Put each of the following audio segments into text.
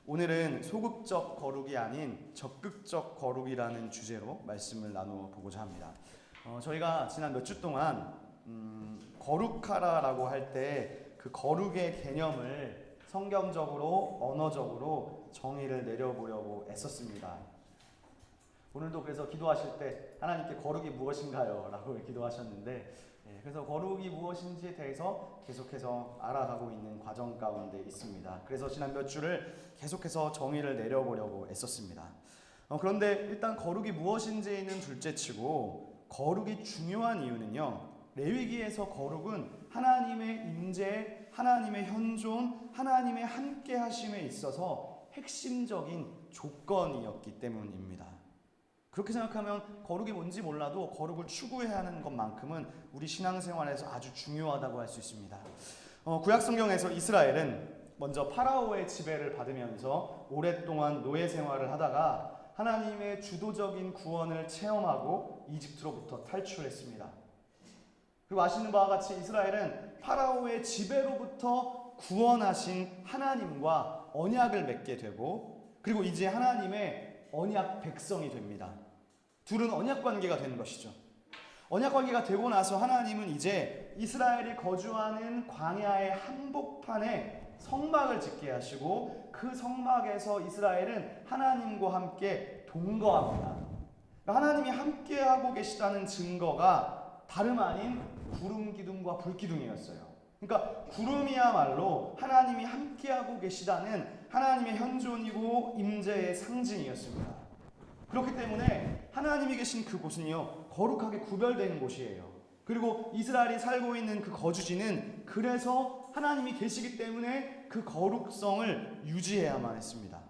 오늘은 소극적 거룩이 아닌 적극적 거룩이라는 주제로 말씀을 나누어 보고자 합니다. 저희가 지난 몇 주 동안 거룩하라라고 할 때 그 거룩의 개념을 성경적으로 언어적으로 정의를 내려보려고 애썼습니다. 오늘도 그래서 기도하실 때 하나님께 거룩이 무엇인가요? 라고 기도하셨는데, 그래서 거룩이 무엇인지에 대해서 계속해서 알아가고 있는 과정 가운데 있습니다. 그래서 지난 몇 주를 계속해서 정의를 내려보려고 애썼습니다. 그런데 일단 거룩이 무엇인지는 둘째치고 거룩이 중요한 이유는요, 레위기에서 거룩은 하나님의 임재, 하나님의 현존, 하나님의 함께 하심에 있어서 핵심적인 조건이었기 때문입니다. 그렇게 생각하면 거룩이 뭔지 몰라도 거룩을 추구해야 하는 것만큼은 우리 신앙생활에서 아주 중요하다고 할 수 있습니다. 구약 성경에서 이스라엘은 먼저 파라오의 지배를 받으면서 오랫동안 노예 생활을 하다가 하나님의 주도적인 구원을 체험하고 이집트로부터 탈출했습니다. 그리고 아시는 바와 같이 이스라엘은 파라오의 지배로부터 구원하신 하나님과 언약을 맺게 되고, 그리고 이제 하나님의 언약 백성이 됩니다. 둘은 언약 관계가 되는 것이죠. 언약 관계가 되고 나서 하나님은 이제 이스라엘이 거주하는 광야의 한복판에 성막을 짓게 하시고, 그 성막에서 이스라엘은 하나님과 함께 동거합니다. 하나님이 함께하고 계시다는 증거가 다름 아닌 구름 기둥과 불 기둥이었어요. 그러니까 구름이야말로 하나님이 함께하고 계시다는 하나님의 현존이고 임재의 상징이었습니다. 그렇기 때문에 하나님이 계신 그곳은요, 거룩하게 구별된 곳이에요. 그리고 이스라엘이 살고 있는 그 거주지는 그래서 하나님이 계시기 때문에 그 거룩성을 유지해야만 했습니다.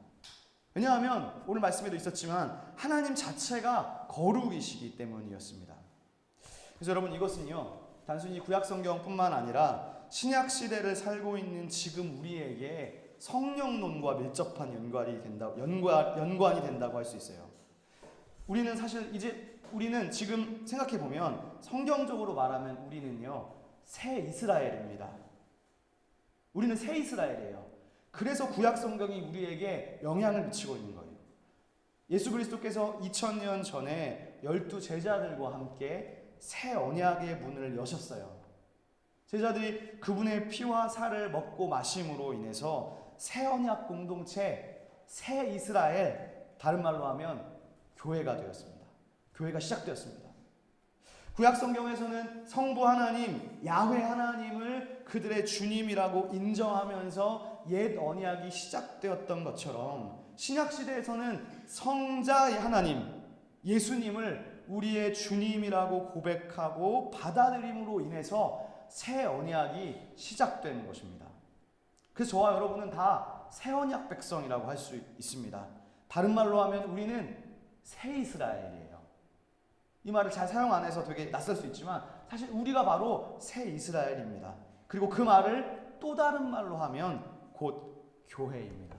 왜냐하면 오늘 말씀에도 있었지만 하나님 자체가 거룩이시기 때문이었습니다. 그래서 여러분, 이것은요, 단순히 구약 성경뿐만 아니라 신약 시대를 살고 있는 지금 우리에게 성령론과 밀접한 연관이 된다고 할 수 있어요. 우리는 사실 우리는 지금 생각해 보면 성경적으로 말하면 우리는요, 새 이스라엘입니다. 우리는 새 이스라엘이에요. 그래서 구약 성경이 우리에게 영향을 미치고 있는 거예요. 예수 그리스도께서 2000년 전에 12 제자들과 함께 새 언약의 문을 여셨어요. 제자들이 그분의 피와 살을 먹고 마심으로 인해서 새 언약 공동체, 새 이스라엘, 다른 말로 하면 교회가 되었습니다. 교회가 시작되었습니다. 구약 성경에서는 성부 하나님, 야훼 하나님을 그들의 주님이라고 인정하면서 옛 언약이 시작되었던 것처럼 신약 시대에서는 성자의 하나님, 예수님을 우리의 주님이라고 고백하고 받아들임으로 인해서 새 언약이 시작되는 것입니다. 그래서 저와 여러분은 다 새 언약 백성이라고 할 수 있습니다. 다른 말로 하면 우리는 새 이스라엘이에요. 이 말을 잘 사용 안 해서 되게 낯설 수 있지만 사실 우리가 바로 새 이스라엘입니다. 그리고 그 말을 또 다른 말로 하면 곧 교회입니다.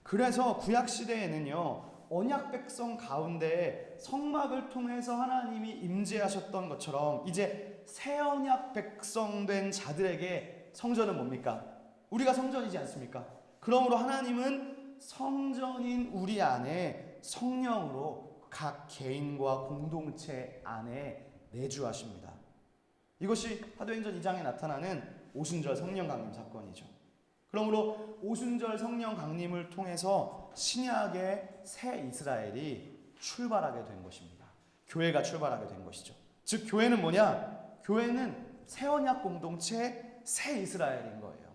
그래서 구약 시대에는요, 언약 백성 가운데 성막을 통해서 하나님이 임재하셨던 것처럼 이제 새 언약 백성 된 자들에게 성전은 뭡니까? 우리가 성전이지 않습니까? 그러므로 하나님은 성전인 우리 안에 성령으로 각 개인과 공동체 안에 내주하십니다. 이것이 사도행전 2장에 나타나는 오순절 성령 강림 사건이죠. 그러므로 오순절 성령 강림을 통해서 신약의 새 이스라엘이 출발하게 된 것입니다. 교회가 출발하게 된 것이죠. 즉 교회는 뭐냐? 교회는 새 언약 공동체, 새 이스라엘인 거예요.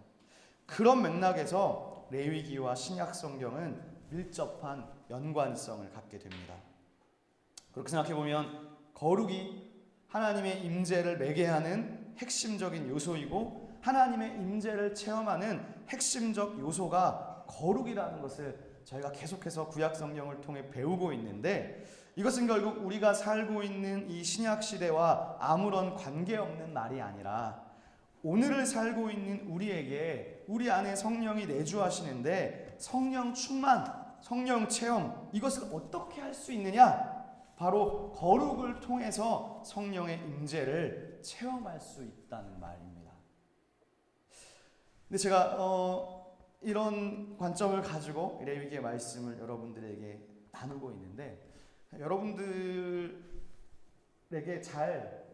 그런 맥락에서 레위기와 신약 성경은 밀접한 연관성을 갖게 됩니다. 그렇게 생각해 보면 거룩이 하나님의 임재를 매개하는 핵심적인 요소이고, 하나님의 임재를 체험하는 핵심적 요소가 거룩이라는 것을 저희가 계속해서 구약 성경을 통해 배우고 있는데, 이것은 결국 우리가 살고 있는 이 신약 시대와 아무런 관계없는 말이 아니라 오늘을 살고 있는 우리에게 우리 안에 성령이 내주하시는데 성령 충만, 성령 체험, 이것을 어떻게 할 수 있느냐? 바로 거룩을 통해서 성령의 임재를 체험할 수 있다는 말입니다. 근데 제가 이런 관점을 가지고 레위기의 말씀을 여러분들에게 나누고 있는데 여러분들에게 잘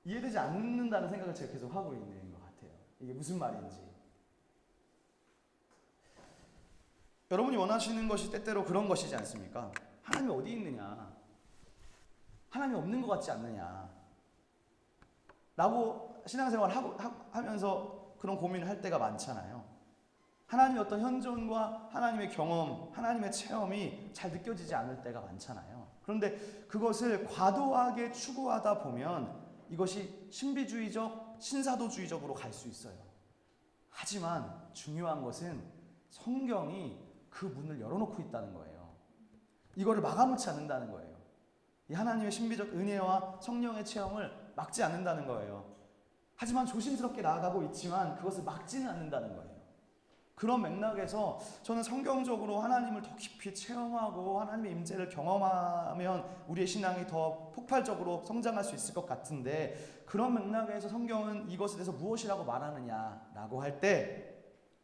이해되지 않는다는 생각을 제가 계속 하고 있는 것 같아요. 이게 무슨 말인지. 여러분이 원하시는 것이 때때로 그런 것이지 않습니까? 하나님이 어디 있느냐? 하나님이 없는 것 같지 않느냐? 라고 신앙생활 하면서 그런 고민을 할 때가 많잖아요. 하나님의 어떤 현존과 하나님의 경험, 하나님의 체험이 잘 느껴지지 않을 때가 많잖아요. 그런데 그것을 과도하게 추구하다 보면 이것이 신비주의적, 신사도주의적으로 갈 수 있어요. 하지만 중요한 것은 성경이 그 문을 열어놓고 있다는 거예요. 이거를 막아놓지 않는다는 거예요. 이 하나님의 신비적 은혜와 성령의 체험을 막지 않는다는 거예요. 하지만 조심스럽게 나아가고 있지만 그것을 막지는 않는다는 거예요. 그런 맥락에서 저는 성경적으로 하나님을 더 깊이 체험하고 하나님의 임재를 경험하면 우리의 신앙이 더 폭발적으로 성장할 수 있을 것 같은데, 그런 맥락에서 성경은 이것에 대해서 무엇이라고 말하느냐라고 할 때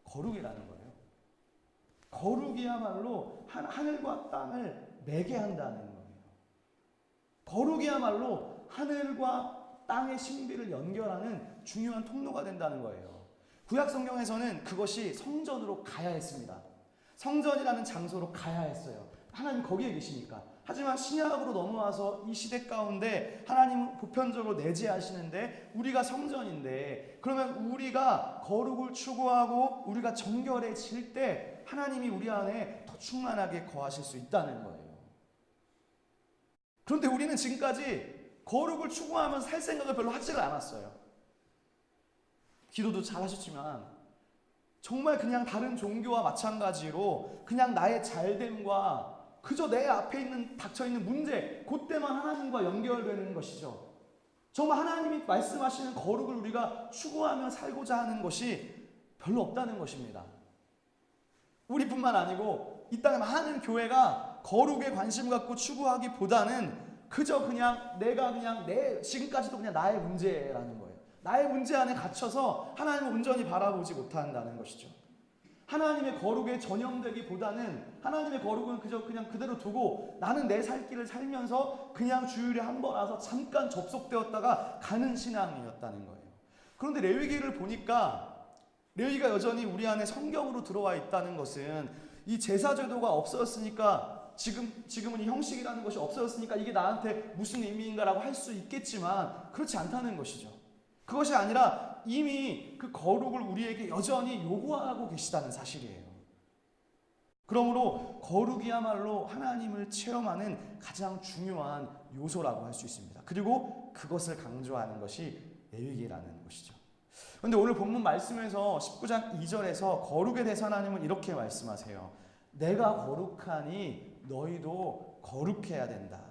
거룩이라는 거예요. 거룩이야말로 하늘과 땅을 매개한다는 거예요. 거룩이야말로 하늘과 땅의 신비를 연결하는 중요한 통로가 된다는 거예요. 구약 성경에서는 그것이 성전으로 가야 했습니다. 성전이라는 장소로 가야 했어요. 하나님 거기에 계시니까. 하지만 신약으로 넘어와서 이 시대 가운데 하나님은 보편적으로 내재하시는데 우리가 성전인데, 그러면 우리가 거룩을 추구하고 우리가 정결해질 때 하나님이 우리 안에 더 충만하게 거하실 수 있다는 거예요. 그런데 우리는 지금까지 거룩을 추구하면서 살 생각을 별로 하지가 않았어요. 기도도 잘 하셨지만 정말 그냥 다른 종교와 마찬가지로 그냥 나의 잘됨과 그저 내 앞에 있는 닥쳐있는 문제, 그때만 하나님과 연결되는 것이죠. 정말 하나님이 말씀하시는 거룩을 우리가 추구하며 살고자 하는 것이 별로 없다는 것입니다. 우리뿐만 아니고 이 땅의 많은 교회가 거룩에 관심 갖고 추구하기보다는 그저 그냥 내가 그냥 지금까지도 그냥 나의 문제라는 거예요. 나의 문제 안에 갇혀서 하나님을 온전히 바라보지 못한다는 것이죠. 하나님의 거룩에 전염되기보다는 하나님의 거룩은 그저 그냥 그대로 두고 나는 내 살 길을 살면서 그냥 주일에 한 번 와서 잠깐 접속되었다가 가는 신앙이었다는 거예요. 그런데 레위기를 보니까 레위기가 여전히 우리 안에 성경으로 들어와 있다는 것은 이 제사제도가 없어졌으니까 지금은 이 형식이라는 것이 없어졌으니까 이게 나한테 무슨 의미인가라고 할 수 있겠지만 그렇지 않다는 것이죠. 그것이 아니라 이미 그 거룩을 우리에게 여전히 요구하고 계시다는 사실이에요. 그러므로 거룩이야말로 하나님을 체험하는 가장 중요한 요소라고 할 수 있습니다. 그리고 그것을 강조하는 것이 레위기라는 것이죠. 그런데 오늘 본문 말씀에서 19장 2절에서 거룩에 대해서 하나님은 이렇게 말씀하세요. 내가 거룩하니 너희도 거룩해야 된다.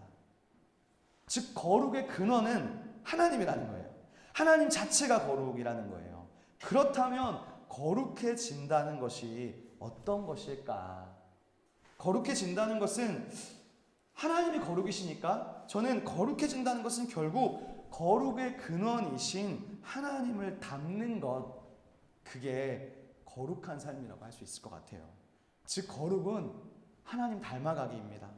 즉 거룩의 근원은 하나님이라는 거예요. 하나님 자체가 거룩이라는 거예요. 그렇다면 거룩해진다는 것이 어떤 것일까? 거룩해진다는 것은 하나님이 거룩이시니까 저는 거룩해진다는 것은 결국 거룩의 근원이신 하나님을 닮는 것, 그게 거룩한 삶이라고 할 수 있을 것 같아요. 즉 거룩은 하나님 닮아가기입니다.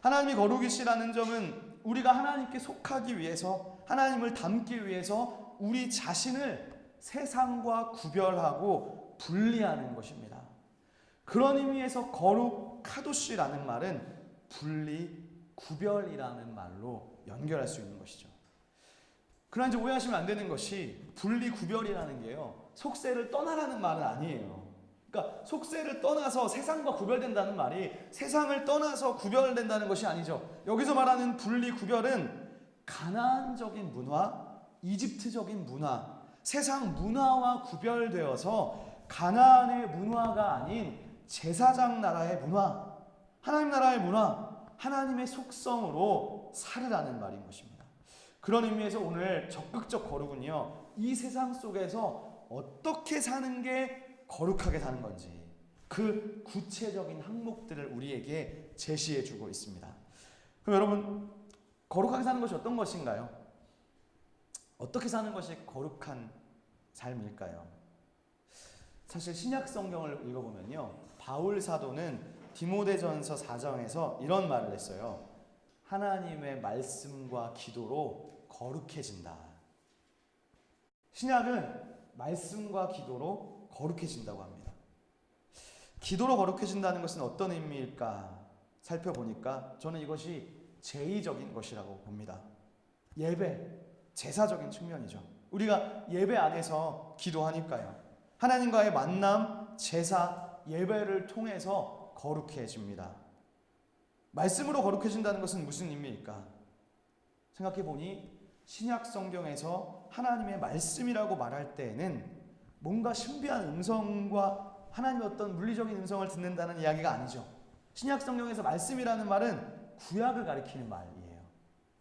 하나님이 거룩이시라는 점은 우리가 하나님께 속하기 위해서, 하나님을 닮기 위해서 우리 자신을 세상과 구별하고 분리하는 것입니다. 그런 의미에서 거룩, 카도시라는 말은 분리, 구별이라는 말로 연결할 수 있는 것이죠. 그러나 이제 오해하시면 안 되는 것이 분리, 구별이라는 게요, 속세를 떠나라는 말은 아니에요. 그러니까 속세를 떠나서 세상과 구별된다는 말이 세상을 떠나서 구별된다는 것이 아니죠. 여기서 말하는 분리, 구별은 가나안적인 문화, 이집트적인 문화, 세상 문화와 구별되어서 가나안의 문화가 아닌 제사장 나라의 문화, 하나님 나라의 문화, 하나님의 속성으로 살으라는 말인 것입니다. 그런 의미에서 오늘 적극적 거룩은요, 이 세상 속에서 어떻게 사는 게 거룩하게 사는 건지 그 구체적인 항목들을 우리에게 제시해주고 있습니다. 그럼 여러분, 거룩하게 사는 것이 어떤 것인가요? 어떻게 사는 것이 거룩한 삶일까요? 사실 신약 성경을 읽어보면요, 바울 사도는 디모데전서 4장에서 이런 말을 했어요. 하나님의 말씀과 기도로 거룩해진다. 신약은 말씀과 기도로 거룩해진다고 합니다. 기도로 거룩해진다는 것은 어떤 의미일까 살펴보니까 저는 이것이 제의적인 것이라고 봅니다. 예배, 제사적인 측면이죠. 우리가 예배 안에서 기도하니까요. 하나님과의 만남, 제사, 예배를 통해서 거룩해집니다. 말씀으로 거룩해진다는 것은 무슨 의미일까? 생각해보니 신약 성경에서 하나님의 말씀이라고 말할 때에는 뭔가 신비한 음성과 하나님의 어떤 물리적인 음성을 듣는다는 이야기가 아니죠. 신약 성경에서 말씀이라는 말은 구약을 가리키는 말이에요.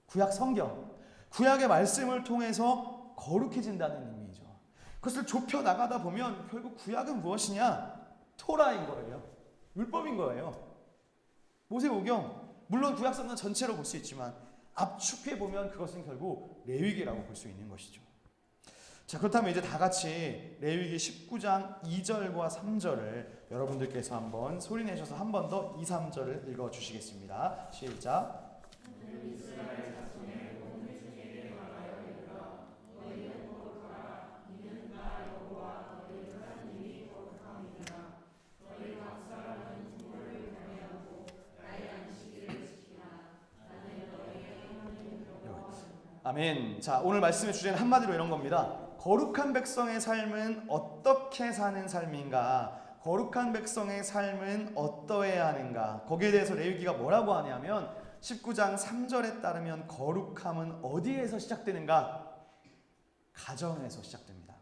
구약 성경, 구약의 말씀을 통해서 거룩해진다는 의미죠. 그것을 좁혀 나가다 보면 결국 구약은 무엇이냐? 토라인 거예요. 율법인 거예요. 모세오경, 물론 구약 성경 전체로 볼 수 있지만 압축해 보면 그것은 결국 레위기라고 볼 수 있는 것이죠. 자, 그렇다면 이제 다 같이 레위기 19장 2절과 3절을 여러분들께서 한번 소리 내셔서 한 번 더 2, 3절을 읽어 주시겠습니다. 시작. 아멘. 자, 오늘 말씀의 주제는 한마디로 이런 겁니다. 거룩한 백성의 삶은 어떻게 사는 삶인가? 거룩한 백성의 삶은 어떠해야 하는가? 거기에 대해서 레위기가 뭐라고 하냐면 19장 3절에 따르면 거룩함은 어디에서 시작되는가? 가정에서 시작됩니다.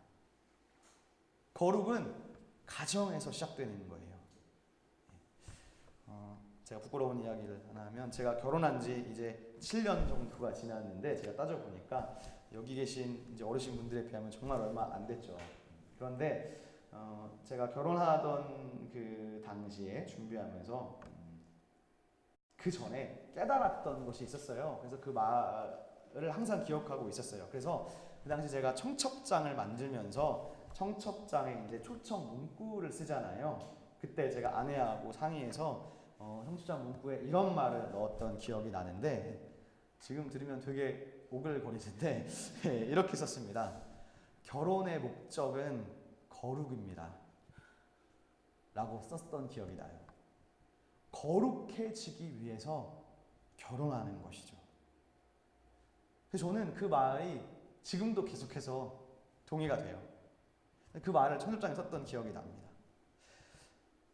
거룩은 가정에서 시작되는 거예요. 제가 부끄러운 이야기를 하나 하면 제가 결혼한 지 이제 7년 정도가 지났는데 제가 따져보니까 여기 계신 이제 어르신분들에 비하면 정말 얼마 안 됐죠. 그런데 제가 결혼하던 그 당시에 준비하면서 그 전에 깨달았던 것이 있었어요. 그래서 그 말을 항상 기억하고 있었어요. 그래서 그 당시 제가 청첩장을 만들면서 청첩장에 이제 초청 문구를 쓰잖아요. 그때 제가 아내하고 상의해서 청첩장 문구에 이런 말을 넣었던 기억이 나는데 지금 들으면 되게 오글거리는데 이렇게 썼습니다. 결혼의 목적은 거룩입니다. 라고 썼던 기억이 나요. 거룩해지기 위해서 결혼하는 것이죠. 그래서 저는 그 말이 지금도 계속해서 동의가 돼요. 그 말을 청첩장에 썼던 기억이 납니다.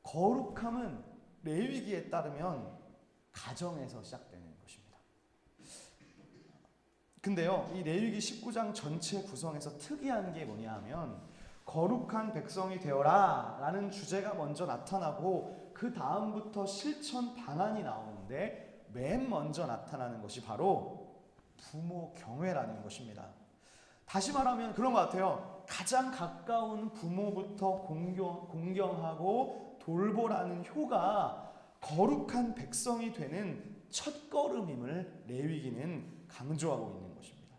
거룩함은 레위기에 따르면 가정에서 시작되는 것입니다. 근데요, 이 레위기 19장 전체 구성에서 특이한 게 뭐냐 하면 거룩한 백성이 되어라 라는 주제가 먼저 나타나고 그 다음부터 실천 방안이 나오는데 맨 먼저 나타나는 것이 바로 부모 경외라는 것입니다. 다시 말하면 그런 것 같아요. 가장 가까운 부모부터 공경하고 돌보라는 효가 거룩한 백성이 되는 첫걸음임을 레위기는 강조하고 있는 것입니다.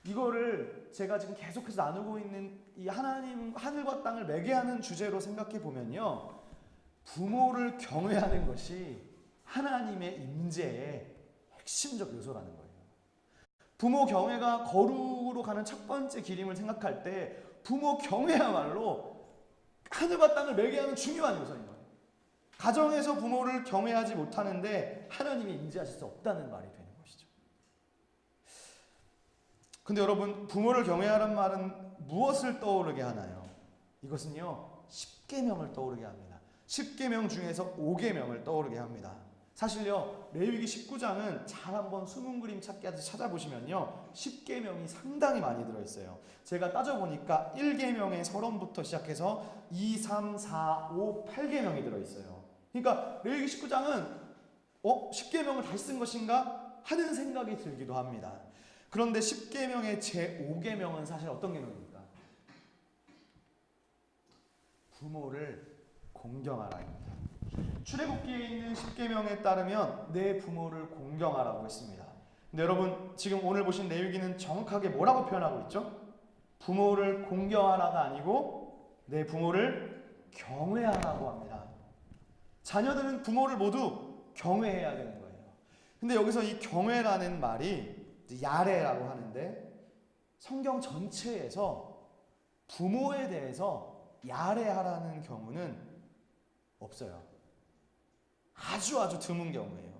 이거를 제가 지금 계속해서 나누고 있는 이 하나님 하늘과 땅을 매개하는 주제로 생각해 보면요, 부모를 경외하는 것이 하나님의 임재의 핵심적 요소라는 거예요. 부모 경외가 거룩으로 가는 첫 번째 길임을 생각할 때 부모 경외야말로 하늘과 땅을 매개하는 중요한 요소인 거예요. 가정에서 부모를 경외하지 못하는데 하나님이 임재하실 수 없다는 말이 되는 것이죠. 근데 여러분, 부모를 경외하란 말은 무엇을 떠오르게 하나요? 이것은요, 10계명을 떠오르게 합니다. 10계명 중에서 5계명을 떠오르게 합니다. 사실요, 레위기 19장은 잘 한번 숨은 그림 찾기 하듯이 찾아보시면요, 10계명이 상당히 많이 들어있어요. 제가 따져보니까 1계명의 서론부터 시작해서 2, 3, 4, 5, 8계명이 들어있어요. 그러니까 레위기 19장은 10계명을 다시 쓴 것인가 하는 생각이 들기도 합니다. 그런데 10계명의 제5계명은 사실 어떤 계명입니까? 부모를 공경하라입니다. 출애굽기에 있는 10계명에 따르면 내 부모를 공경하라고 했습니다. 근데 여러분, 지금 오늘 보신 레위기는 정확하게 뭐라고 표현하고 있죠? 부모를 공경하라가 아니고 내 부모를 경외하라고 합니다. 자녀들은 부모를 모두 경외해야 되는 거예요. 근데 여기서 이 경외라는 말이 야레라고 하는데 성경 전체에서 부모에 대해서 야레하라는 경우는 없어요. 아주 드문 경우예요.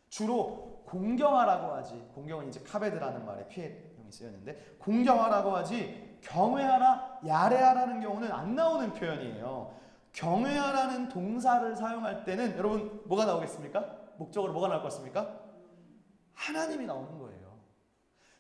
주로 공경하라고 하지, 공경은 이제 카베드라는 말에 피해형이 쓰였는데 공경하라고 하지 경외하라, 야레하라는 경우는 안 나오는 표현이에요. 경외하라는 동사를 사용할 때는 여러분 뭐가 나오겠습니까? 목적으로 뭐가 나올 것 같습니까? 하나님이 나오는 거예요.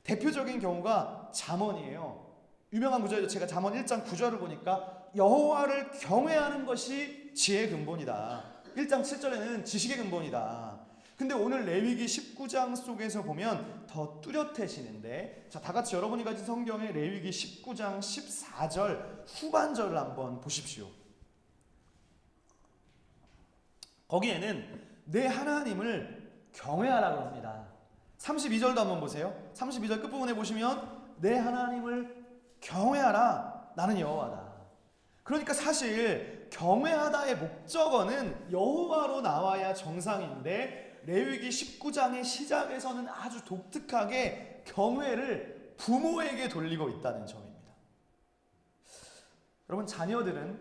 대표적인 경우가 잠언이에요. 유명한 구절이죠. 제가 잠언 1장 9절을 보니까 여호와를 경외하는 것이 지혜의 근본이다. 1장 7절에는 지식의 근본이다. 근데 오늘 레위기 19장 속에서 보면 더 뚜렷해지는데, 자, 다 같이 여러분이 가진 성경의 레위기 19장 14절 후반절을 한번 보십시오. 거기에는 내 하나님을 경외하라고 합니다. 32절도 한번 보세요. 32절 끝부분에 보시면 내 하나님을 경외하라, 나는 여호와다. 그러니까 사실 경외하다의 목적어는 여호와로 나와야 정상인데 레위기 19장의 시작에서는 아주 독특하게 경외를 부모에게 돌리고 있다는 점입니다. 여러분, 자녀들은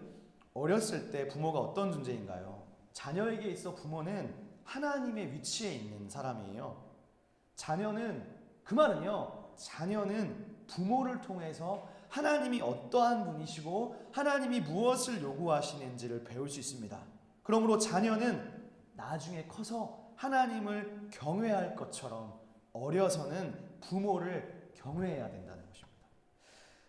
어렸을 때 부모가 어떤 존재인가요? 자녀에게 있어 부모는 하나님의 위치에 있는 사람이에요. 자녀는, 그 말은요, 자녀는 부모를 통해서 하나님이 어떠한 분이시고 하나님이 무엇을 요구하시는지를 배울 수 있습니다. 그러므로 자녀는 나중에 커서 하나님을 경외할 것처럼 어려서는 부모를 경외해야 된다는 것입니다.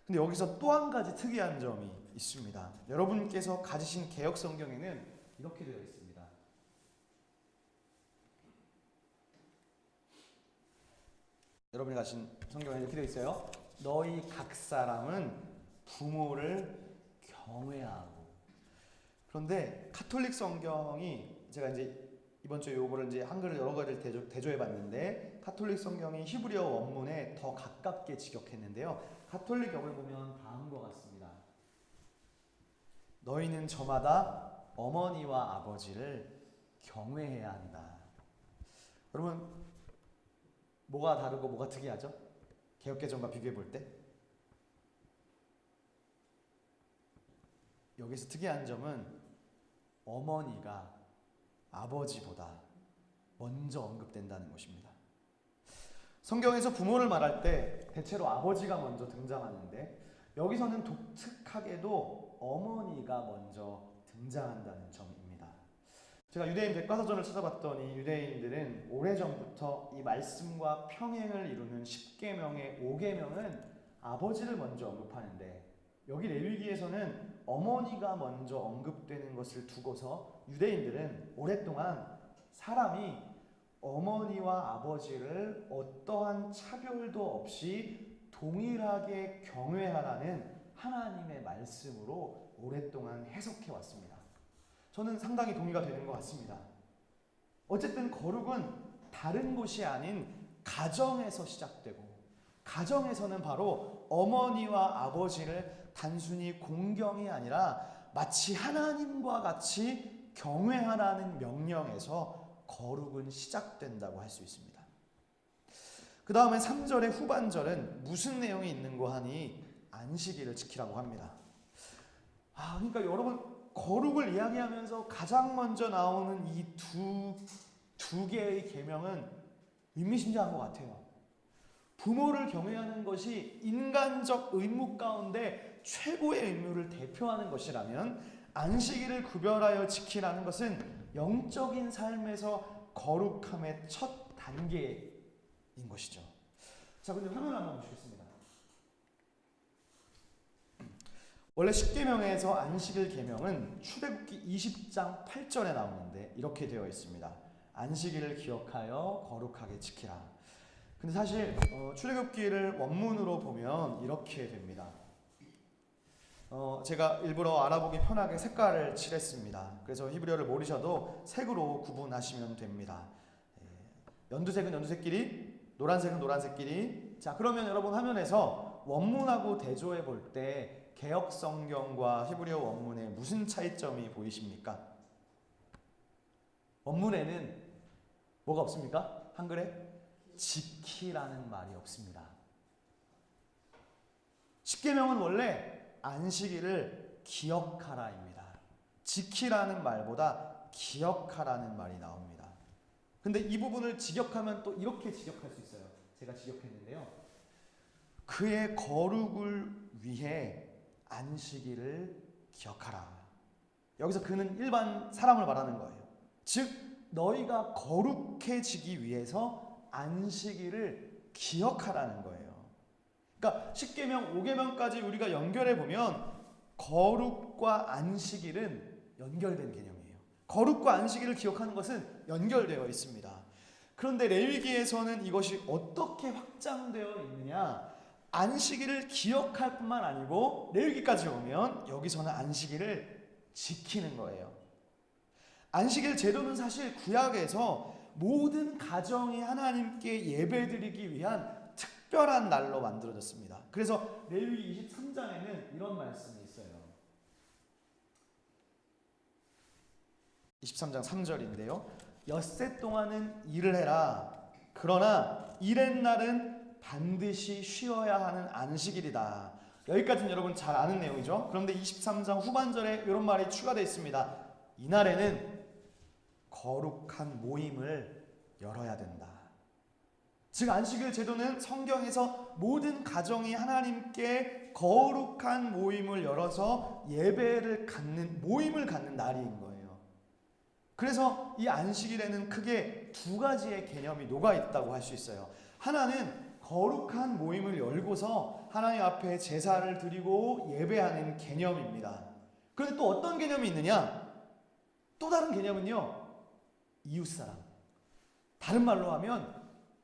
근데 여기서 또 한 가지 특이한 점이 있습니다. 여러분께서 가지신 개역 성경에는 이렇게 되어 있습니다. 여러분이 가신 성경에 이렇게 되어 있어요. 너희 각 사람은 부모를 경외하고. 그런데 카톨릭 성경이, 제가 이제 이번 주에 요거를 이제 한글을 여러 가지를 대조해 봤는데 카톨릭 성경이 히브리어 원문에 더 가깝게 직역했는데요. 카톨릭 역을 보면 다음과 같습니다. 너희는 저마다 어머니와 아버지를 경외해야 한다. 여러분, 뭐가 다르고 뭐가 특이하죠? 개역개정과 비교해 볼 때 여기서 특이한 점은 어머니가 아버지보다 먼저 언급된다는 것입니다. 성경에서 부모를 말할 때 대체로 아버지가 먼저 등장하는데 여기서는 독특하게도 어머니가 먼저 등장한다는 점입니다. 제가 유대인 백과사전을 찾아봤더니 유대인들은 오래전부터 이 말씀과 평행을 이루는 10계명의 5계명은 아버지를 먼저 언급하는데 여기 레위기에서는 어머니가 먼저 언급되는 것을 두고서 유대인들은 오랫동안 사람이 어머니와 아버지를 어떠한 차별도 없이 동일하게 경외하라는 하나님의 말씀으로 오랫동안 해석해 왔습니다. 저는 상당히 동의가 되는 것 같습니다. 어쨌든 거룩은 다른 곳이 아닌 가정에서 시작되고 가정에서는 바로 어머니와 아버지를 단순히 공경이 아니라 마치 하나님과 같이 경외하라는 명령에서 거룩은 시작된다고 할 수 있습니다. 그 다음에 3절의 후반절은 무슨 내용이 있는고 하니 안식일을 지키라고 합니다. 그러니까 여러분, 거룩을 이야기하면서 가장 먼저 나오는 이 두 개의 계명은 의미심장한 것 같아요. 부모를 경외하는 것이 인간적 의무 가운데 최고의 의무를 대표하는 것이라면 안식일을 구별하여 지키라는 것은 영적인 삶에서 거룩함의 첫 단계인 것이죠. 자, 근데 화면을 한번 보시겠습니다. 원래 10계명에서 안식일 계명은 출애굽기 20장 8절에 나오는데 이렇게 되어 있습니다. 안식일을 기억하여 거룩하게 지키라. 근데 사실 출애굽기를 원문으로 보면 이렇게 됩니다. 제가 일부러 알아보기 편하게 색깔을 칠했습니다. 그래서 히브리어를 모르셔도 색으로 구분하시면 됩니다. 연두색은 연두색끼리, 노란색은 노란색끼리. 자, 그러면 여러분 화면에서 원문하고 대조해 볼 때 개역 성경과 히브리어 원문에 무슨 차이점이 보이십니까? 원문에는 뭐가 없습니까? 한글에 지키라는 말이 없습니다. 십계명은 원래 안식일을 기억하라입니다. 지키라는 말보다 기억하라는 말이 나옵니다. 근데 이 부분을 직역하면 또 이렇게 직역할 수 있어요. 제가 직역했는데요. 그의 거룩을 위해 안식일을 기억하라. 여기서 그는 일반 사람을 말하는 거예요. 즉 너희가 거룩해지기 위해서 안식일을 기억하라는 거예요. 그러니까 10계명, 5계명까지 우리가 연결해 보면 거룩과 안식일은 연결된 개념이에요. 거룩과 안식일을 기억하는 것은 연결되어 있습니다. 그런데 레위기에서는 이것이 어떻게 확장되어 있느냐? 안식일을 기억할 뿐만 아니고 레위기까지 오면 여기서는 안식일을 지키는 거예요. 안식일 제도는 사실 구약에서 모든 가정이 하나님께 예배드리기 위한 특별한 날로 만들어졌습니다. 그래서 레위기 23장에는 이런 말씀이 있어요. 23장 3절인데요. 엿새 동안은 일을 해라. 그러나 일의 날은 반드시 쉬어야 하는 안식일이다. 여기까지는 여러분 잘 아는 내용이죠. 그런데 23장 후반절에 이런 말이 추가되어 있습니다. 이날에는 거룩한 모임을 열어야 된다. 즉 안식일 제도는 성경에서 모든 가정이 하나님께 거룩한 모임을 열어서 예배를 갖는, 모임을 갖는 날인 거예요. 그래서 이 안식일에는 크게 두 가지의 개념이 녹아 있다고 할 수 있어요. 하나는 거룩한 모임을 열고서 하나님 앞에 제사를 드리고 예배하는 개념입니다. 그런데 또 어떤 개념이 있느냐? 또 다른 개념은요, 이웃사랑. 다른 말로 하면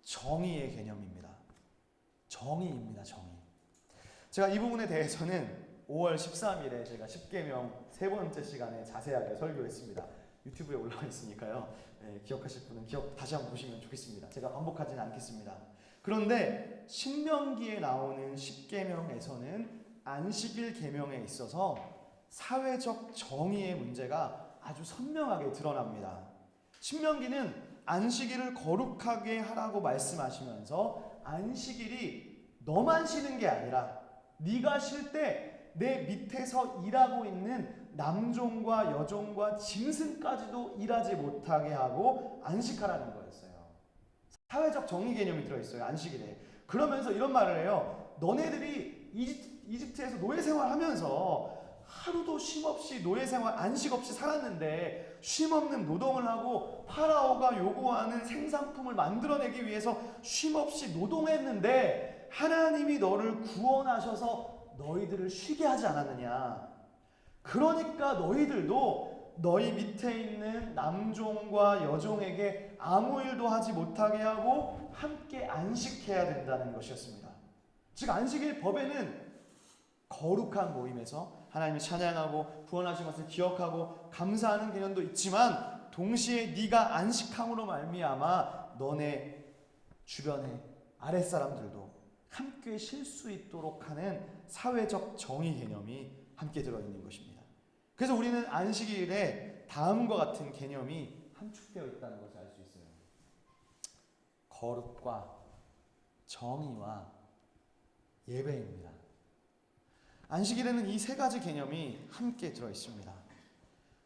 정의의 개념입니다. 정의입니다. 정의. 제가 이 부분에 대해서는 5월 13일에 제가 10계명 세 번째 시간에 자세하게 설교했습니다. 유튜브에 올라와 있으니까요. 네, 기억하실 분은 다시 한번 보시면 좋겠습니다. 제가 반복하지는 않겠습니다. 그런데 신명기에 나오는 10계명에서는 안식일 계명에 있어서 사회적 정의의 문제가 아주 선명하게 드러납니다. 신명기는 안식일을 거룩하게 하라고 말씀하시면서 안식일이 너만 쉬는 게 아니라 네가 쉴 때 내 밑에서 일하고 있는 남종과 여종과 짐승까지도 일하지 못하게 하고 안식하라는 거였어요. 사회적 정의 개념이 들어있어요. 안식일에. 그러면서 이런 말을 해요. 너네들이 이집트에서 노예 생활하면서 하루도 쉼없이 노예 생활, 안식 없이 살았는데 쉼없는 노동을 하고 파라오가 요구하는 생산품을 만들어내기 위해서 쉼없이 노동했는데 하나님이 너를 구원하셔서 너희들을 쉬게 하지 않았느냐. 그러니까 너희들도 너희 밑에 있는 남종과 여종에게 아무 일도 하지 못하게 하고 함께 안식해야 된다는 것이었습니다. 즉 안식일 법에는 거룩한 모임에서 하나님을 찬양하고 구원하신 것을 기억하고 감사하는 개념도 있지만 동시에 네가 안식함으로 말미암아 너네 주변의 아랫사람들도 함께 쉴 수 있도록 하는 사회적 정의 개념이 함께 들어있는 것입니다. 그래서 우리는 안식일에 다음과 같은 개념이 함축되어 있다는 것을 알 수 있어요. 거룩과 정의와 예배입니다. 안식일에는 이 세 가지 개념이 함께 들어있습니다.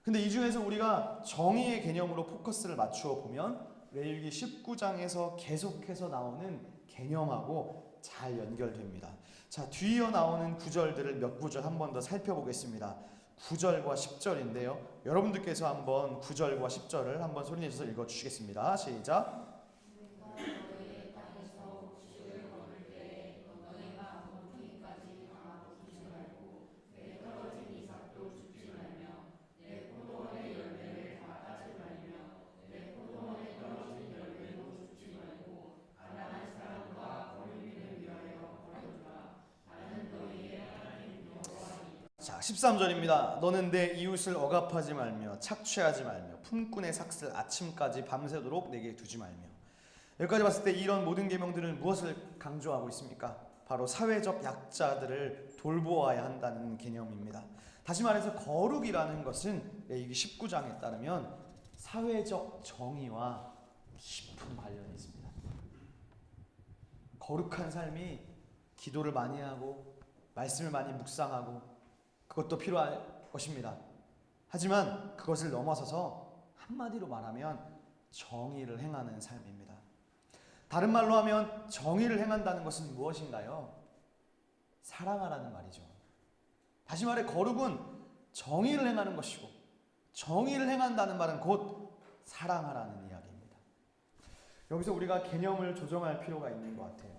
근데 이 중에서 우리가 정의의 개념으로 포커스를 맞추어 보면 레위기 19장에서 계속해서 나오는 개념하고 잘 연결됩니다. 자, 뒤이어 나오는 구절들을 몇 구절 한 번 더 살펴보겠습니다. 9절과 10절인데요. 여러분들께서 한번 9절과 10절을 한번 소리내셔서 읽어주시겠습니다. 시작. 자, 13절입니다. 너는 내 이웃을 억압하지 말며 착취하지 말며 품꾼의 삭슬 아침까지 밤새도록 내게 두지 말며. 여기까지 봤을 때 이런 모든 계명들은 무엇을 강조하고 있습니까? 바로 사회적 약자들을 돌보아야 한다는 개념입니다. 다시 말해서 거룩이라는 것은 레위기 19장에 따르면 사회적 정의와 깊은 관련이 있습니다. 거룩한 삶이 기도를 많이 하고 말씀을 많이 묵상하고 그것도 필요할 것입니다. 하지만 그것을 넘어서서 한마디로 말하면 정의를 행하는 삶입니다. 다른 말로 하면 정의를 행한다는 것은 무엇인가요? 사랑하라는 말이죠. 다시 말해 거룩은 정의를 행하는 것이고 정의를 행한다는 말은 곧 사랑하라는 이야기입니다. 여기서 우리가 개념을 조정할 필요가 있는 것 같아요.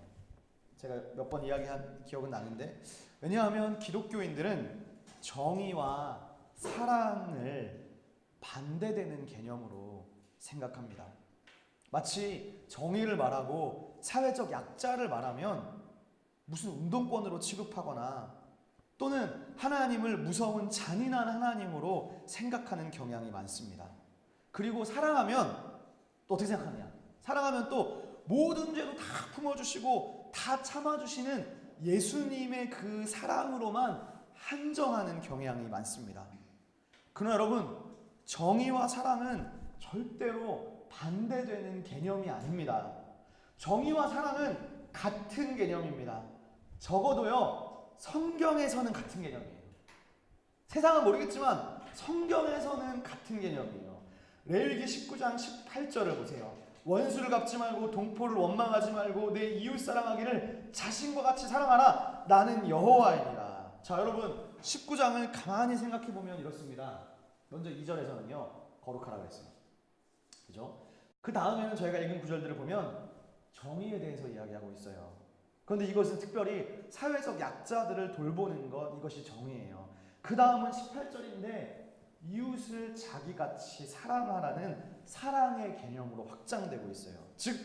제가 몇 번 이야기한 기억은 나는데, 왜냐하면 기독교인들은 정의와 사랑을 반대되는 개념으로 생각합니다. 마치 정의를 말하고 사회적 약자를 말하면 무슨 운동권으로 취급하거나 또는 하나님을 무서운 잔인한 하나님으로 생각하는 경향이 많습니다. 그리고 사랑하면 또 어떻게 생각하냐? 사랑하면 또 모든 죄도 다 품어주시고 다 참아주시는 예수님의 그 사랑으로만 한정하는 경향이 많습니다. 그러나 여러분, 정의와 사랑은 절대로 반대되는 개념이 아닙니다. 정의와 사랑은 같은 개념입니다. 적어도요, 성경에서는 같은 개념이에요. 세상은 모르겠지만 성경에서는 같은 개념이에요. 레위기 19장 18절을 보세요. 원수를 갚지 말고 동포를 원망하지 말고 내 이웃 사랑하기를 자신과 같이 사랑하라. 나는 여호와이니라. 자, 여러분 19장을 가만히 생각해 보면 이렇습니다. 먼저 2절에서는요 거룩하라고 했어요. 그죠? 그 다음에는 저희가 읽은 구절들을 보면 정의에 대해서 이야기하고 있어요. 그런데 이것은 특별히 사회적 약자들을 돌보는 것, 이것이 정의예요. 그 다음은 18절인데 이웃을 자기같이 사랑하라는 사랑의 개념으로 확장되고 있어요. 즉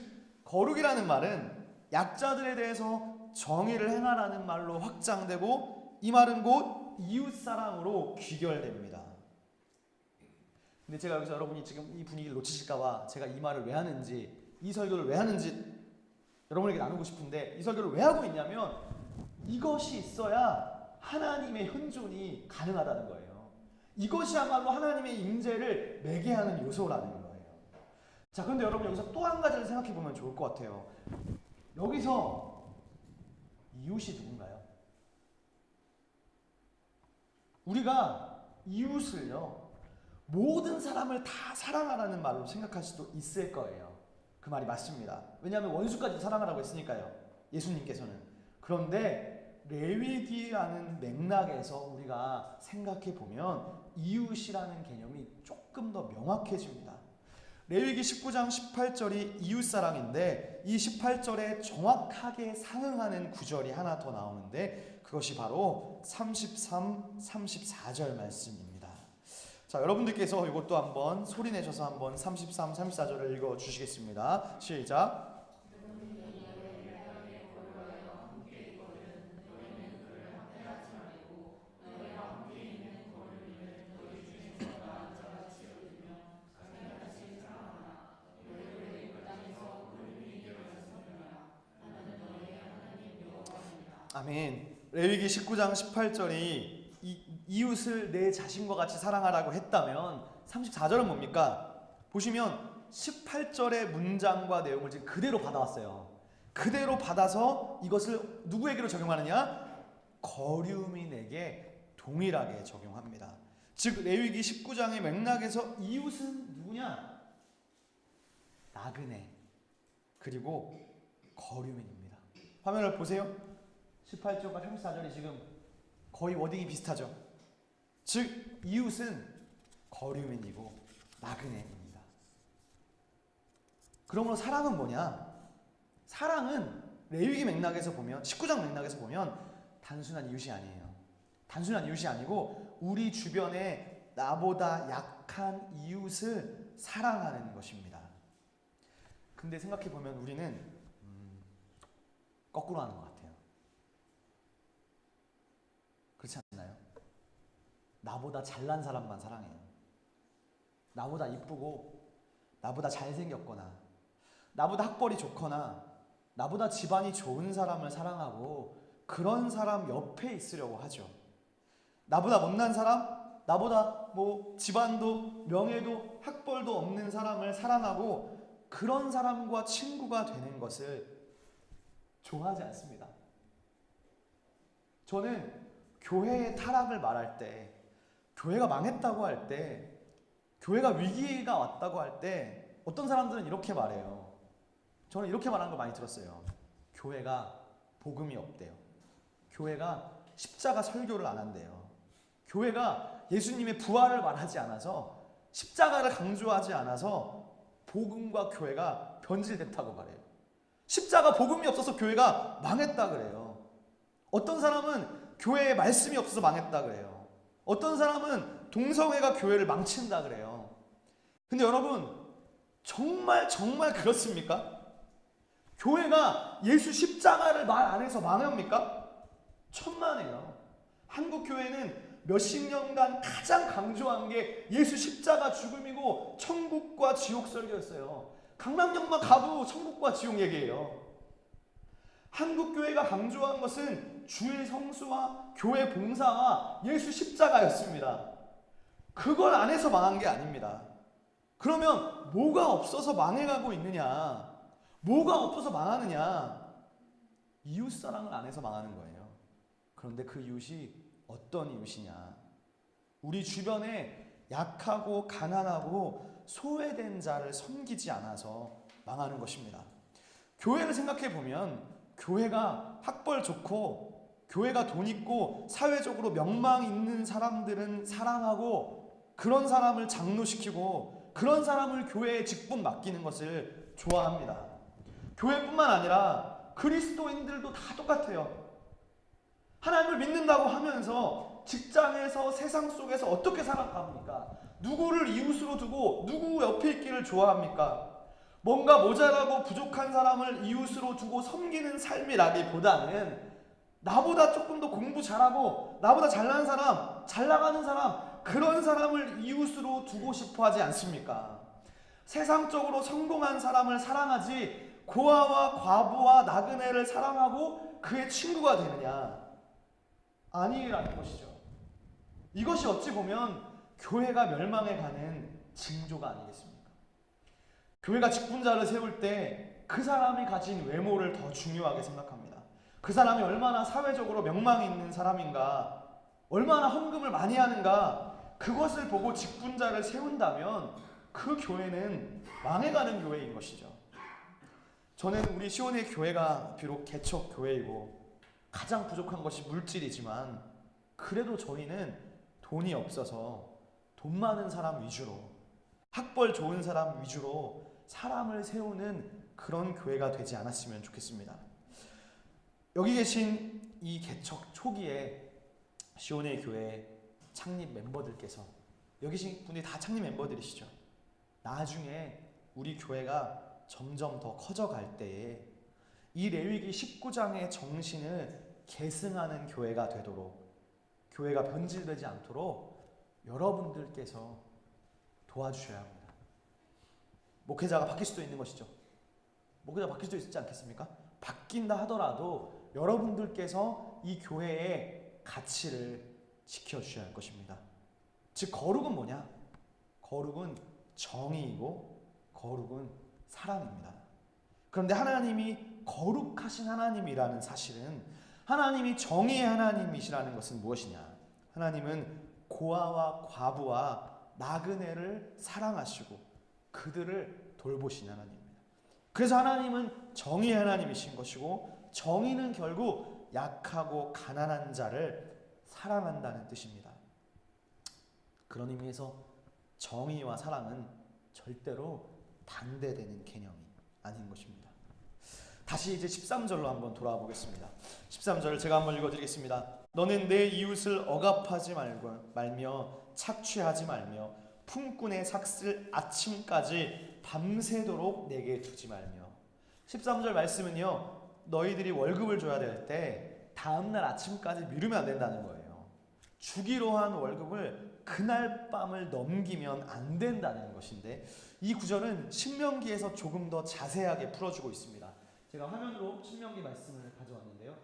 거룩이라는 말은 약자들에 대해서 정의를 행하라는 말로 확장되고 이 말은 곧 이웃사랑으로 귀결됩니다. 근데 제가 여기서 여러분이 지금 이 분위기를 놓치실까봐 제가 이 말을 왜 하는지, 이 설교를 왜 하는지 여러분에게 나누고 싶은데, 이 설교를 왜 하고 있냐면 이것이 있어야 하나님의 현존이 가능하다는 거예요. 이것이야말로 하나님의 임재를 매개하는 요소라는 거예요. 자, 그런데 여러분 여기서 또 한 가지를 생각해 보면 좋을 것 같아요. 여기서 이웃이 누군가요? 우리가 이웃을요 모든 사람을 다 사랑하라는 말로 생각할 수도 있을 거예요. 그 말이 맞습니다. 왜냐하면 원수까지 사랑하라고 했으니까요, 예수님께서는. 그런데 레위기라는 맥락에서 우리가 생각해 보면 이웃이라는 개념이 조금 더 명확해집니다. 레위기 19장 18절이 이웃사랑인데 이 18절에 정확하게 상응하는 구절이 하나 더 나오는데 그것이 바로 33, 34절 말씀입니다. 자, 여러분들께서 이것도 한번 소리내셔서 한번 33, 34절을 읽어주시겠습니다. 시작. 아멘. 레위기 19장 18절이 이웃을 내 자신과 같이 사랑하라고 했다면 34절은 뭡니까? 보시면 18절의 문장과 내용을 지금 그대로 받아왔어요. 그대로 받아서 이것을 누구에게로 적용하느냐? 거류민에게 동일하게 적용합니다. 즉 레위기 19장의 맥락에서 이웃은 누구냐? 나그네 그리고 거류민입니다. 화면을 보세요. 18절과 34절이 지금 거의 워딩이 비슷하죠. 즉 이웃은 거류민이고 나그네입니다. 그러므로 사랑은 뭐냐? 사랑은 레위기 맥락에서 보면, 19장 맥락에서 보면 단순한 이웃이 아니에요. 단순한 이웃이 아니고 우리 주변에 나보다 약한 이웃을 사랑하는 것입니다. 근데 생각해 보면 우리는 거꾸로 하는 것 같아요. 그렇지 않나요? 나보다 잘난 사람만 사랑해요. 나보다 이쁘고 나보다 잘생겼거나 나보다 학벌이 좋거나 나보다 집안이 좋은 사람을 사랑하고 그런 사람 옆에 있으려고 하죠. 나보다 못난 사람, 나보다 집안도 명예도 학벌도 없는 사람을 사랑하고 그런 사람과 친구가 되는 것을 좋아하지 않습니다. 저는 교회의 타락을 말할 때, 교회가 망했다고 할 때, 교회가 위기가 왔다고 할 때 어떤 사람들은 이렇게 말해요. 저는 이렇게 말하는 걸 많이 들었어요. 교회가 복음이 없대요. 교회가 십자가 설교를 안 한대요. 교회가 예수님의 부활을 말하지 않아서, 십자가를 강조하지 않아서 복음과 교회가 변질됐다고 말해요. 십자가 복음이 없어서 교회가 망했다 그래요. 어떤 사람은 교회에 말씀이 없어서 망했다 그래요. 어떤 사람은 동성애가 교회를 망친다 그래요. 근데 여러분, 정말 그렇습니까? 교회가 예수 십자가를 말 안 해서 망합니까? 천만에요. 한국 교회는 몇십 년간 가장 강조한 게 예수 십자가 죽음이고 천국과 지옥 설교였어요. 강남역만 가도 천국과 지옥 얘기예요. 한국 교회가 강조한 것은 주일 성수와 교회 봉사와 예수 십자가였습니다. 그걸 안 해서 망한 게 아닙니다. 그러면 뭐가 없어서 망해가고 있느냐? 뭐가 없어서 망하느냐? 이웃사랑을 안 해서 망하는 거예요. 그런데 그 이웃이 어떤 이웃이냐? 우리 주변에 약하고 가난하고 소외된 자를 섬기지 않아서 망하는 것입니다. 교회를 생각해 보면 교회가 학벌 좋고 교회가 돈 있고 사회적으로 명망 있는 사람들은 사랑하고 그런 사람을 장로시키고 그런 사람을 교회에 직분 맡기는 것을 좋아합니다. 교회뿐만 아니라 그리스도인들도 다 똑같아요. 하나님을 믿는다고 하면서 직장에서 세상 속에서 어떻게 살아갑니까? 누구를 이웃으로 두고 누구 옆에 있기를 좋아합니까? 뭔가 모자라고 부족한 사람을 이웃으로 두고 섬기는 삶이라기보다는 나보다 조금 더 공부 잘하고 나보다 잘난 사람, 잘 나가는 사람, 그런 사람을 이웃으로 두고 싶어 하지 않습니까? 세상적으로 성공한 사람을 사랑하지 고아와 과부와 나그네를 사랑하고 그의 친구가 되느냐? 아니라는 것이죠. 이것이 어찌 보면 교회가 멸망해 가는 징조가 아니겠습니까? 교회가 직분자를 세울 때 그 사람이 가진 외모를 더 중요하게 생각합니다. 그 사람이 얼마나 사회적으로 명망이 있는 사람인가, 얼마나 헌금을 많이 하는가, 그것을 보고 직분자를 세운다면 그 교회는 망해가는 교회인 것이죠. 저는 우리 시온의 교회가 비록 개척 교회이고 가장 부족한 것이 물질이지만 그래도 저희는 돈이 없어서 돈 많은 사람 위주로, 학벌 좋은 사람 위주로 사람을 세우는 그런 교회가 되지 않았으면 좋겠습니다. 여기 계신 이 개척 초기에 시온의 교회 창립 멤버들께서, 여기 계신 분들이 다 창립 멤버들이시죠. 나중에 우리 교회가 점점 더 커져갈 때에 이 레위기 19장의 정신을 계승하는 교회가 되도록, 교회가 변질되지 않도록 여러분들께서 도와주셔야 합니다. 목회자가 바뀔 수도 있는 것이죠. 목회자가 바뀔 수도 있지 않겠습니까? 바뀐다 하더라도 여러분들께서 이 교회의 가치를 지켜주셔야 할 것입니다. 즉 거룩은 뭐냐? 거룩은 정의이고 거룩은 사랑입니다. 그런데 하나님이 거룩하신 하나님이라는 사실은, 하나님이 정의의 하나님이시라는 것은 무엇이냐? 하나님은 고아와 과부와 나그네를 사랑하시고 그들을 돌보신 하나님입니다. 그래서 하나님은 정의의 하나님이신 것이고, 정의는 결국 약하고 가난한 자를 사랑한다는 뜻입니다. 그런 의미에서 정의와 사랑은 절대로 반대되는 개념이 아닌 것입니다. 다시 이제 13절로 한번 돌아와 보겠습니다. 13절을 제가 한번 읽어드리겠습니다. 너는 내 이웃을 억압하지 말며 착취하지 말며 품꾼의 삭슬 아침까지 밤새도록 내게 두지 말며. 13절 말씀은요, 너희들이 월급을 줘야 될 때 다음날 아침까지 미루면 안 된다는 거예요. 주기로 한 월급을 그날 밤을 넘기면 안 된다는 것인데, 이 구절은 신명기에서 조금 더 자세하게 풀어주고 있습니다. 제가 화면으로 신명기 말씀을 가져왔는데요.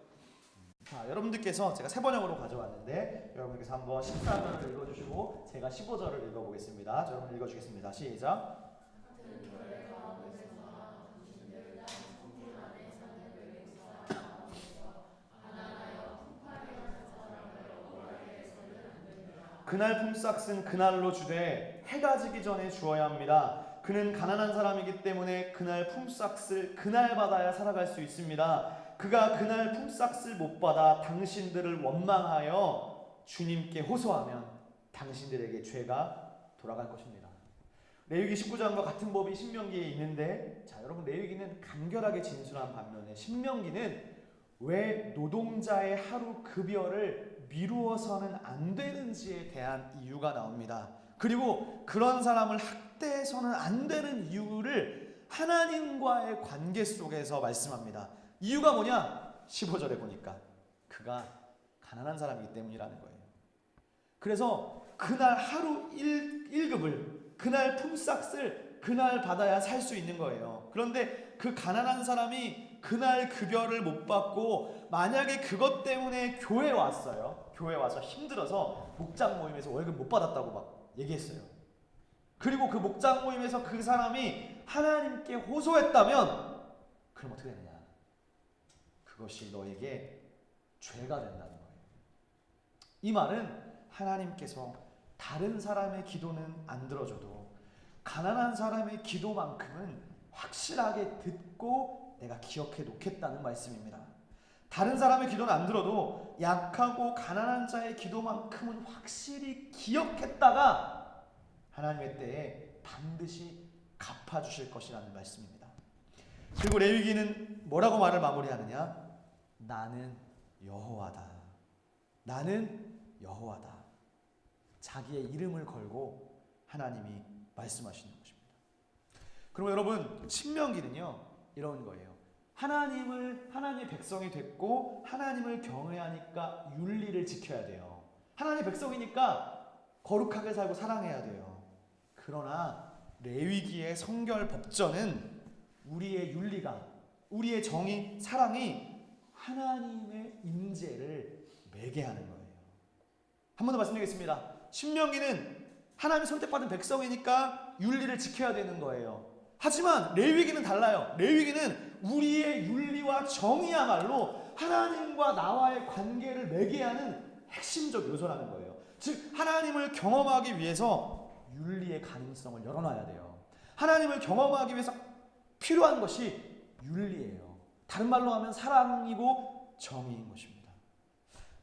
자, 여러분들께서 제가 세 번역으로 가져왔는데 여러분께서 한번 14절을 읽어주시고 제가 15절을 읽어보겠습니다. 자, 여러분 읽어주겠습니다. 시작. 그날 품삯은 그날로 주되 해가 지기 전에 주어야 합니다. 그는 가난한 사람이기 때문에 그날 품삯을 그날 받아야 살아갈 수 있습니다. 그가 그날 품삯을 못 받아 당신들을 원망하여 주님께 호소하면 당신들에게 죄가 돌아갈 것입니다. 레위기 19장과 같은 법이 신명기에 있는데, 자, 여러분, 레위기는 간결하게 진술한 반면에 신명기는 왜 노동자의 하루 급여를 미루어서는 안 되는지에 대한 이유가 나옵니다. 그리고 그런 사람을 학대해서는 안 되는 이유를 하나님과의 관계 속에서 말씀합니다. 이유가 뭐냐? 15절에 보니까 그가 가난한 사람이기 때문이라는 거예요. 그래서 그날 하루 1급을, 그날 품삯을 그날 받아야 살 수 있는 거예요. 그런데 그 가난한 사람이 그날 급여를 못 받고 만약에 그것 때문에 교회에 왔어요. 교회에 와서 힘들어서 목장 모임에서 월급 못 받았다고 막 얘기했어요. 그리고 그 목장 모임에서 그 사람이 하나님께 호소했다면 그럼 어떻게 되느냐? 그것이 너에게 죄가 된다는 거예요. 이 말은 하나님께서 다른 사람의 기도는 안 들어줘도 가난한 사람의 기도만큼은 확실하게 듣고 내가 기억해 놓겠다는 말씀입니다. 다른 사람의 기도는 안 들어도 약하고 가난한 자의 기도만큼은 확실히 기억했다가 하나님의 때에 반드시 갚아주실 것이라는 말씀입니다. 그리고 레위기는 뭐라고 말을 마무리하느냐? 나는 여호와다. 나는 여호와다. 자기의 이름을 걸고 하나님이 말씀하시는 것입니다. 그럼 여러분, 신명기는요 이런 거예요. 하나님의 백성이 됐고 하나님을 경외하니까 윤리를 지켜야 돼요. 하나님의 백성이니까 거룩하게 살고 사랑해야 돼요. 그러나 레위기의 성결 법전은 우리의 윤리가, 우리의 정의, 사랑이 하나님의 임재를 매개하는 거예요. 한 번 더 말씀드리겠습니다. 신명기는 하나님이 선택받은 백성이니까 윤리를 지켜야 되는 거예요. 하지만 레위기는 달라요. 레위기는 우리의 윤리와 정의야말로 하나님과 나와의 관계를 매개하는 핵심적 요소라는 거예요. 즉 하나님을 경험하기 위해서 윤리의 가능성을 열어놔야 돼요. 하나님을 경험하기 위해서 필요한 것이 윤리예요. 다른 말로 하면 사랑이고 정의인 것입니다.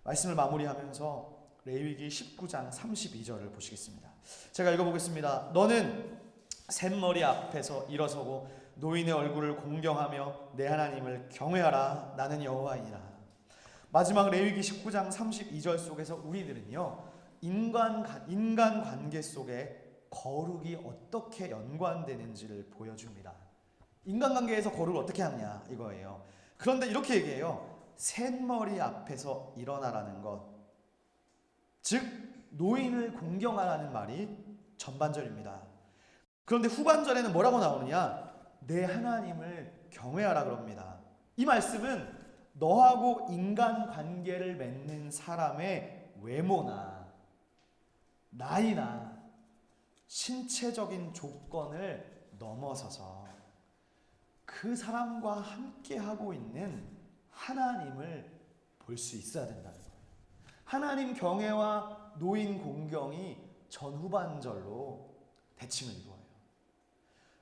말씀을 마무리하면서 레위기 19장 32절을 보시겠습니다. 제가 읽어보겠습니다. 너는 샘머리 앞에서 일어서고 노인의 얼굴을 공경하며 내 하나님을 경외하라. 나는 여호와이니라. 마지막 레위기 19장 32절 속에서 우리들은요 인간 관계 속에 거룩이 어떻게 연관되는지를 보여줍니다. 인간관계에서 거룩을 어떻게 하느냐 이거예요. 그런데 이렇게 얘기해요. 샘머리 앞에서 일어나라는 것, 즉 노인을 공경하라는 말이 전반절입니다. 그런데 후반절에는 뭐라고 나오느냐? 내 하나님을 경외하라 그럽니다. 이 말씀은 너하고 인간관계를 맺는 사람의 외모나 나이나 신체적인 조건을 넘어서서 그 사람과 함께하고 있는 하나님을 볼 수 있어야 된다는 거예요. 하나님 경외와 노인 공경이 전후반절로 대칭을 이루어요.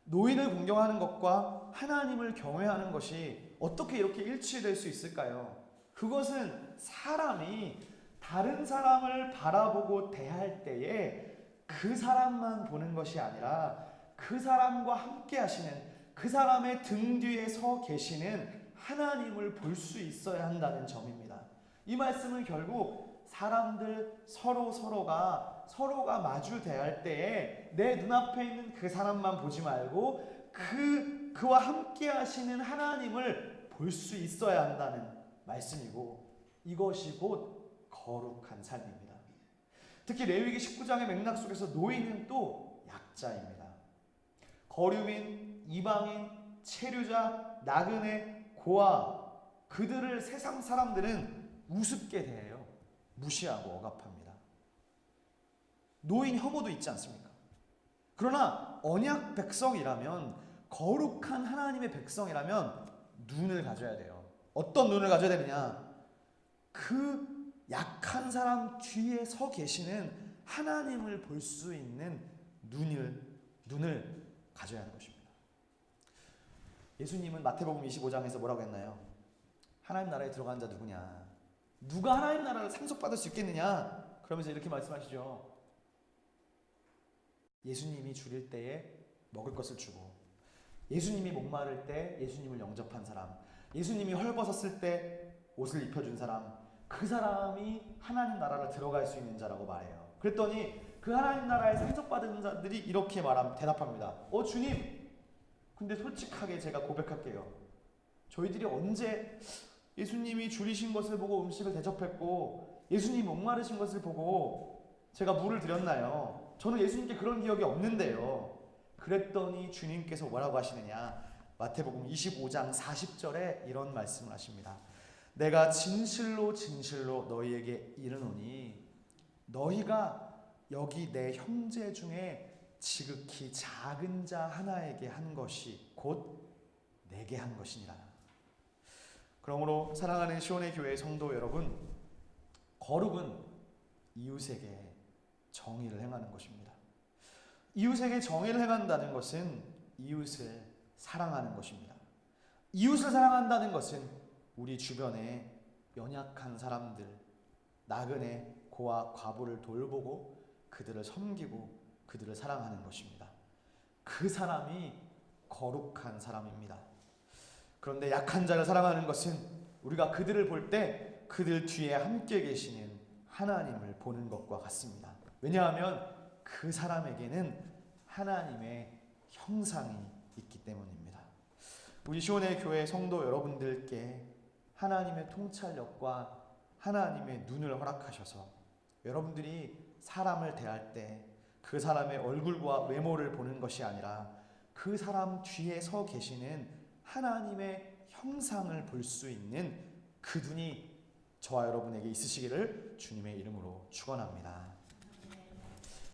노인을 공경하는 것과 하나님을 경외하는 것이 어떻게 이렇게 일치될 수 있을까요? 그것은 사람이 다른 사람을 바라보고 대할 때에 그 사람만 보는 것이 아니라 그 사람과 함께 하시는, 그 사람의 등 뒤에 서 계시는 하나님을 볼 수 있어야 한다는 점입니다. 이 말씀은 결국 사람들 서로가 마주 대할 때에 내 눈앞에 있는 그 사람만 보지 말고 그와 함께 하시는 하나님을 볼 수 있어야 한다는 말씀이고, 이것이 곧 거룩한 삶입니다. 특히 레위기 19장의 맥락 속에서 노인은 또 약자입니다. 거류민, 이방인, 체류자, 나그네, 고아, 그들을 세상 사람들은 우습게 대해요. 무시하고 억압합니다. 노인 혐오도 있지 않습니까? 그러나 언약 백성이라면, 거룩한 하나님의 백성이라면 눈을 가져야 돼요. 어떤 눈을 가져야 되느냐? 그 약한 사람 뒤에 서 계시는 하나님을 볼 수 있는 눈을 가져야 하는 것입니다. 예수님은 마태복음 25장에서 뭐라고 했나요? 하나님 나라에 들어간 자 누구냐? 누가 하나님 나라를 상속받을 수 있겠느냐? 그러면서 이렇게 말씀하시죠. 예수님이 줄일 때에 먹을 것을 주고, 예수님이 목마를 때 예수님을 영접한 사람, 예수님이 헐벗었을 때 옷을 입혀준 사람, 그 사람이 하나님 나라를 들어갈 수 있는 자라고 말해요. 그랬더니 그 하나님 나라에 상속받은 자들이 이렇게 대답합니다. 주님, 근데 솔직하게 제가 고백할게요. 저희들이 언제 예수님이 줄이신 것을 보고 음식을 대접했고, 예수님 목마르신 것을 보고 제가 물을 드렸나요? 저는 예수님께 그런 기억이 없는데요. 그랬더니 주님께서 뭐라고 하시느냐? 마태복음 25장 40절에 이런 말씀을 하십니다. 내가 진실로 진실로 너희에게 이르노니 너희가 여기 내 형제 중에 지극히 작은 자 하나에게 한 것이 곧 내게 한 것이니라. 그러므로 사랑하는 시온의 교회 성도 여러분, 거룩은 이웃에게 정의를 행하는 것입니다. 이웃에게 정의를 행한다는 것은 이웃을 사랑하는 것입니다. 이웃을 사랑한다는 것은 우리 주변에 연약한 사람들, 나그네, 고아, 과부를 돌보고 그들을 섬기고 그들을 사랑하는 것입니다. 그 사람이 거룩한 사람입니다. 그런데 약한 자를 사랑하는 것은 우리가 그들을 볼 때 그들 뒤에 함께 계시는 하나님을 보는 것과 같습니다. 왜냐하면 그 사람에게는 하나님의 형상이 있기 때문입니다. 우리 시온의 교회 성도 여러분들께 하나님의 통찰력과 하나님의 눈을 허락하셔서 여러분들이 사람을 대할 때 그 사람의 얼굴과 외모를 보는 것이 아니라 그 사람 뒤에 서 계시는 하나님의 형상을 볼 수 있는 그 눈이 저와 여러분에게 있으시기를 주님의 이름으로 축원합니다.